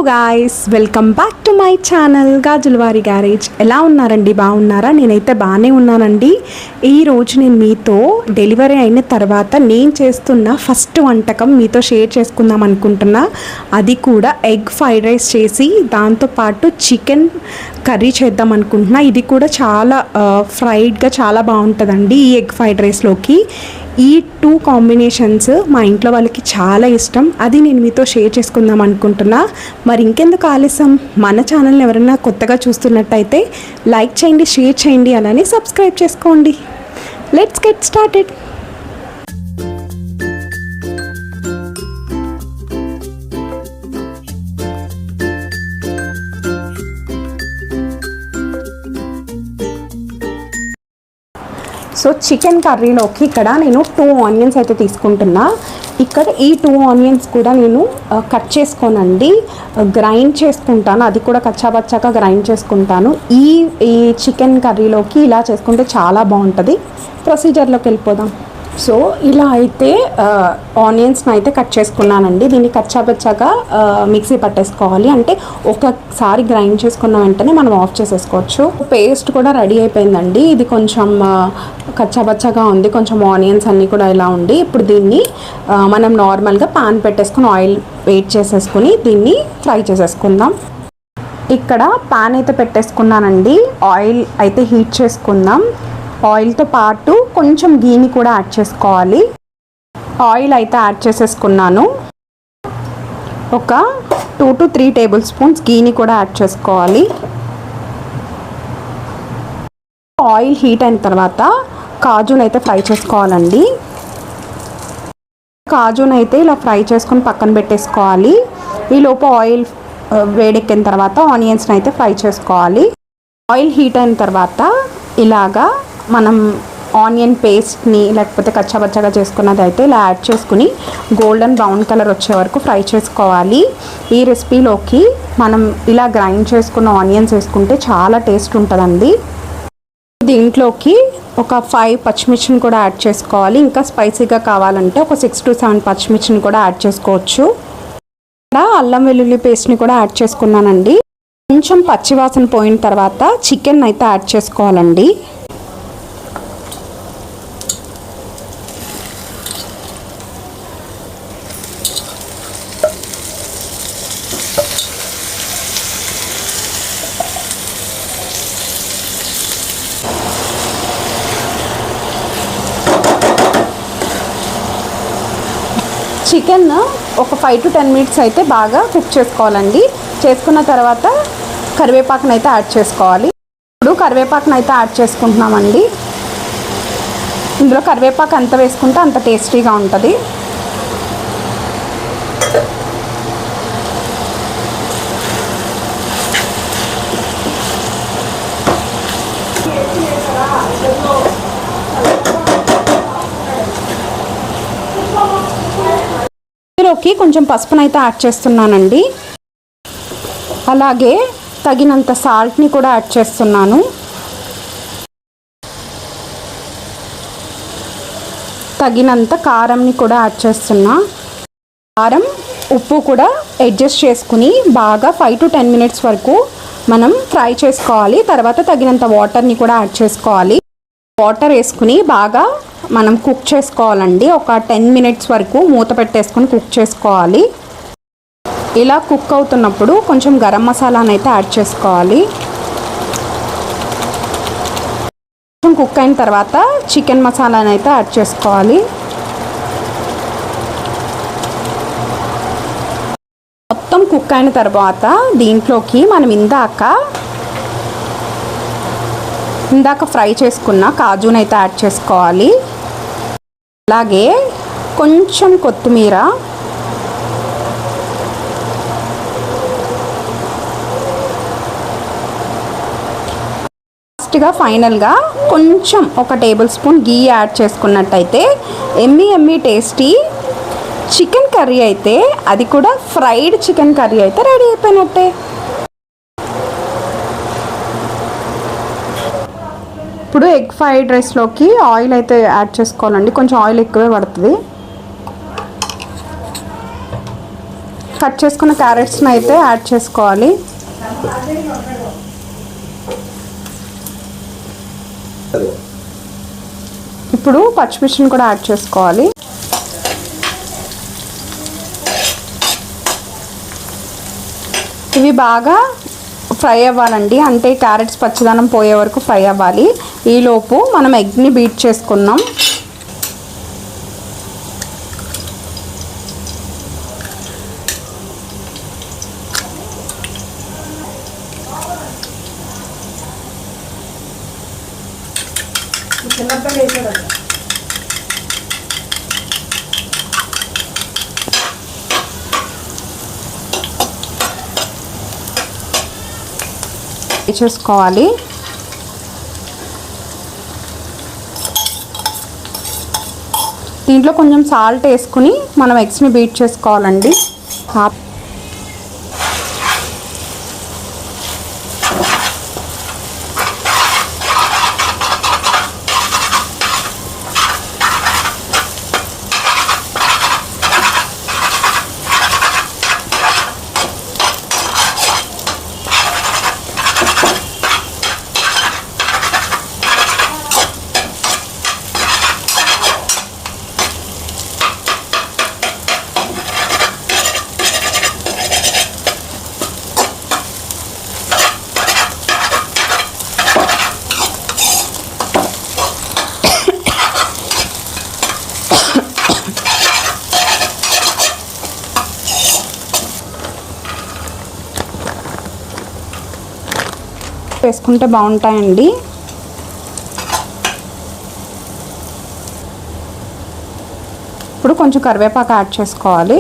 Guys, welcome back to my channel Gajulavari garage. ఎలా ఉన్నారండి? బాగున్నారా? నేనైతే బాగానే ఉన్నానండి. ఈరోజు నేను మీతో డెలివరీ అయిన తర్వాత నేను చేస్తున్న ఫస్ట్ వంటకం మీతో షేర్ చేసుకుందాం అనుకుంటున్నా. అది కూడా ఎగ్ ఫ్రైడ్ రైస్ చేసి దాంతోపాటు చికెన్ కర్రీ చేద్దాం అనుకుంటున్నా. ఇది కూడా చాలా ఫ్రైడ్గా చాలా బాగుంటుందండి ఈ ఎగ్ ఫ్రైడ్ రైస్లోకి. ఈ టూ కాంబినేషన్స్ మా ఇంట్లో వాళ్ళకి చాలా ఇష్టం. అది నేను మీతో షేర్ చేసుకుందాం అనుకుంటున్నా. మరి ఇంకెందుకు ఆలస్యం, మన ఛానల్ని ఎవరైనా కొత్తగా చూస్తున్నట్టయితే లైక్ చేయండి, షేర్ చేయండి, అలానే సబ్స్క్రైబ్ చేసుకోండి. Let's get started. So chicken కర్రీలోకి ఇక్కడ నేను 2 ఆనియన్స్ అయితే తీసుకుంటున్నా. ఇక్కడ ఈ 2 ఆనియన్స్ కూడా నేను కట్ చేసుకోనండి, గ్రైండ్ చేసుకుంటాను. అది కూడా కచ్చాపచ్చాగా గ్రైండ్ చేసుకుంటాను. ఈ చికెన్ కర్రీలోకి ఇలా చేసుకుంటే చాలా బాగుంటుంది. ప్రొసీజర్లోకి వెళ్ళిపోదాం. సో ఇలా అయితే ఆనియన్స్ని అయితే కట్ చేసుకున్నానండి. దీన్ని కచ్చాపచ్చాగా మిక్సీ పట్టేసుకోవాలి. అంటే ఒకసారి గ్రైండ్ చేసుకున్న వెంటనే మనం ఆఫ్ చేసేసుకోవచ్చు. పేస్ట్ కూడా రెడీ అయిపోయిందండి. ఇది కొంచెం కచ్చాపచ్చాగా ఉంది, కొంచెం ఆనియన్స్ అన్నీ కూడా ఇలా ఉండి. ఇప్పుడు దీన్ని మనం నార్మల్గా పాన్ పెట్టేసుకుని ఆయిల్ వెయిట్ చేసేసుకుని దీన్ని ఫ్రై చేసేసుకుందాం. ఇక్కడ పాన్ అయితే పెట్టేసుకున్నానండి. ఆయిల్ అయితే హీట్ చేసుకుందాం. ఆయిల్తో పాటు కొంచెం గీని కూడా యాడ్ చేసుకోవాలి. ఆయిల్ అయితే యాడ్ చేసేసుకున్నాను. ఒక 2 to 3 టేబుల్ స్పూన్స్ గీని కూడా యాడ్ చేసుకోవాలి. ఆయిల్ హీట్ అయిన తర్వాత కాజును అయితే ఫ్రై చేసుకోవాలండి. కాజును అయితే ఇలా ఫ్రై చేసుకొని పక్కన పెట్టేసుకోవాలి. ఈలోపు ఆయిల్ వేడెక్కిన తర్వాత ఆనియన్స్ని అయితే ఫ్రై చేసుకోవాలి. ఆయిల్ హీట్ అయిన తర్వాత ఇలాగా మనం ఆనియన్ పేస్ట్ని లేకపోతే కచ్చాపచ్చాగా చేసుకున్నది అయితే ఇలా యాడ్ చేసుకుని గోల్డెన్ బ్రౌన్ కలర్ వచ్చే వరకు ఫ్రై చేసుకోవాలి. ఈ రెసిపీలోకి మనం ఇలా గ్రైండ్ చేసుకున్న ఆనియన్స్ వేసుకుంటే చాలా టేస్ట్ ఉంటుందండి. దీంట్లోకి ఒక 5 పచ్చిమిర్చిని కూడా యాడ్ చేసుకోవాలి. ఇంకా స్పైసీగా కావాలంటే ఒక 6 to 7 పచ్చిమిర్చిని కూడా యాడ్ చేసుకోవచ్చు. ఇక్కడ అల్లం వెల్లుల్లి పేస్ట్ని కూడా యాడ్ చేసుకున్నానండి. కొంచెం పచ్చివాసన పోయిన తర్వాత చికెన్ అయితే యాడ్ చేసుకోవాలండి. చికెన్ ఒక 5 to 10 మినిట్స్ అయితే బాగా కుక్ చేసుకోవాలండి. చేసుకున్న తర్వాత కరివేపాకును అయితే యాడ్ చేసుకోవాలి. ఇప్పుడు కరివేపాకును అయితే యాడ్ చేసుకుంటున్నామండి. ఇందులో కరివేపాకు ఎంత వేసుకుంటే అంత టేస్టీగా ఉంటుంది. ఇందులోకి కొంచెం పసుపునైతే యాడ్ చేస్తున్నానండి. అలాగే తగినంత సాల్ట్ని కూడా యాడ్ చేస్తున్నాను. తగినంత కారంని కూడా యాడ్ చేస్తున్నా. కారం ఉప్పు కూడా అడ్జస్ట్ చేసుకుని బాగా 5 to 10 మినిట్స్ వరకు మనం ఫ్రై చేసుకోవాలి. తర్వాత తగినంత వాటర్ని కూడా యాడ్ చేసుకోవాలి. వాటర్ వేసుకుని బాగా మనం కుక్ చేసుకోవాలండి. ఒక 10 మినిట్స్ వరకు మూత పెట్టేసుకొని కుక్ చేసుకోవాలి. ఇలా కుక్ అవుతున్నప్పుడు కొంచెం గరం మసాలాను అయితే యాడ్ చేసుకోవాలి. కొంచెం కుక్ అయిన తర్వాత చికెన్ మసాలాను అయితే యాడ్ చేసుకోవాలి. మొత్తం కుక్ అయిన తర్వాత దీంట్లోకి మనం ఇందాక ఫ్రై చేసుకున్న కాజును అయితే యాడ్ చేసుకోవాలి. అలాగే కొంచెం కొత్తిమీర, లాస్ట్గా ఫైనల్గా కొంచెం ఒక టేబుల్ స్పూన్ గీ యాడ్ చేసుకున్నట్టయితే ఎమ్మీ టేస్టీ చికెన్ కర్రీ అయితే, అది కూడా ఫ్రైడ్ చికెన్ కర్రీ అయితే రెడీ అయిపోయినట్టే. ఇప్పుడు ఎగ్ ఫ్రైడ్ రైస్లోకి ఆయిల్ అయితే యాడ్ చేసుకోవాలండి. కొంచెం ఆయిల్ ఎక్కువే పడుతుంది. కట్ చేసుకున్న క్యారెట్స్ని అయితే యాడ్ చేసుకోవాలి. ఇప్పుడు పచ్చిమిర్చిని కూడా యాడ్ చేసుకోవాలి. ఇవి బాగా ఫ్రై అవ్వాలండి, అంటే క్యారెట్స్ పచ్చిదనం పోయే వరకు ఫ్రై అవ్వాలి. ఈలోపు మనం ఎగ్ని బీట్ చేసుకుందాం. చేసుకోవాలి. దీంట్లో కొంచెం సాల్ట్ వేసుకుని మనం ఎగ్స్ని బీట్ చేసుకోవాలండి. వేసుకుంటే బాగుంటాయండి. ఇప్పుడు కొంచెం కరివేపాకు యాడ్ చేసుకోవాలి.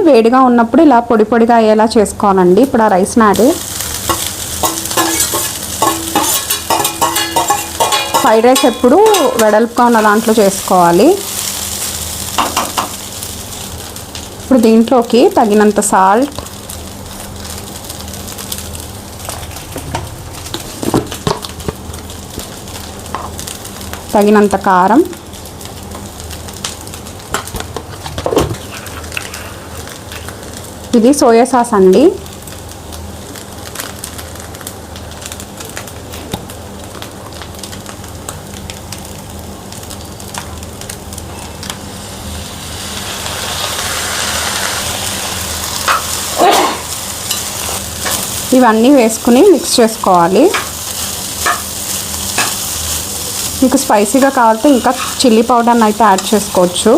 వేడిగా ఉన్నప్పుడు ఇలా పొడి పొడిగా అయ్యేలా చేసుకోవాలండి. ఇప్పుడు ఆ రైస్ని యాడ్. ఫ్రైడ్ రైస్ ఎప్పుడు వెడల్పుగా ఉన్న దాంట్లో చేసుకోవాలి. ఇప్పుడు దీంట్లోకి తగినంత సాల్ట్, తగినంత కారం, ఇది సోయా సాస్ అండి. ఇవన్నీ వేసుకుని మిక్స్ చేసుకోవాలి. మీకు స్పైసీగా కావాలంటే ఇంకా చిల్లీ పౌడర్ని అయితే యాడ్ చేసుకోవచ్చు.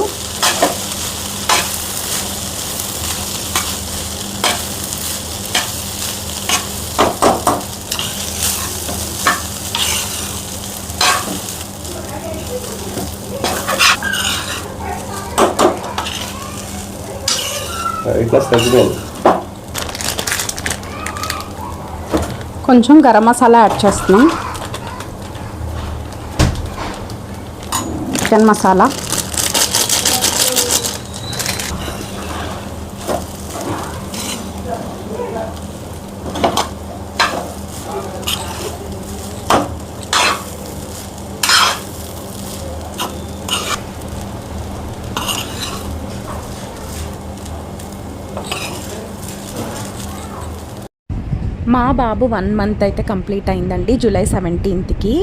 కొంచెం గరం మసాలా యాడ్ చేస్తున్నాం. చికెన్ మసాలా, మా బాబు 1 month అయితే కంప్లీట్ అయిందండి జూలై 17th.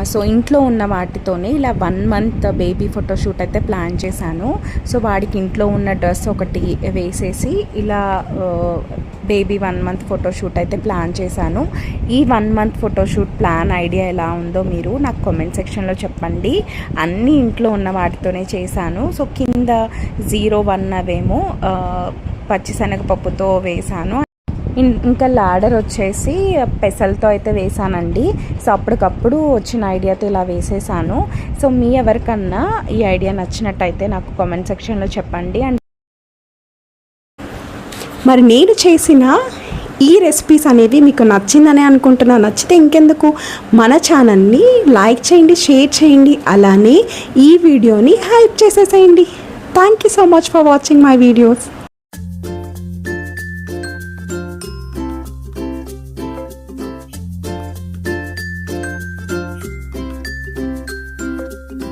సో ఇంట్లో ఉన్న వాటితోనే ఇలా 1 month బేబీ ఫోటోషూట్ అయితే ప్లాన్ చేశాను. సో వాడికి ఇంట్లో ఉన్న డ్రెస్ ఒకటి వేసేసి ఇలా బేబీ 1 month ఫోటోషూట్ అయితే ప్లాన్ చేశాను. ఈ 1 month ఫోటోషూట్ ప్లాన్ ఐడియా ఎలా ఉందో మీరు నాకు కామెంట్ సెక్షన్లో చెప్పండి. అన్నీ ఇంట్లో ఉన్న వాటితోనే చేశాను. సో కింద 01 అవేమో పచ్చిశనగపప్పుతో వేశాను. ఇంకా లాడర్ వచ్చేసి పెసలతో అయితే వేసానండి. సో అప్పటికప్పుడు వచ్చిన ఐడియాతో ఇలా వేసేసాను. సో మీ ఎవరికన్నా ఈ ఐడియా నచ్చినట్టయితే నాకు కామెంట్ సెక్షన్లో చెప్పండి. అండ్ మరి నేను చేసిన ఈ రెసిపీస్ అనేవి మీకు నచ్చిందని అనుకుంటున్నా. నచ్చితే ఇంకెందుకు మన ఛానల్ని లైక్ చేయండి, షేర్ చేయండి, అలానే ఈ వీడియోని హైప్ చేసేసేయండి. Thank you so much for watching my videos.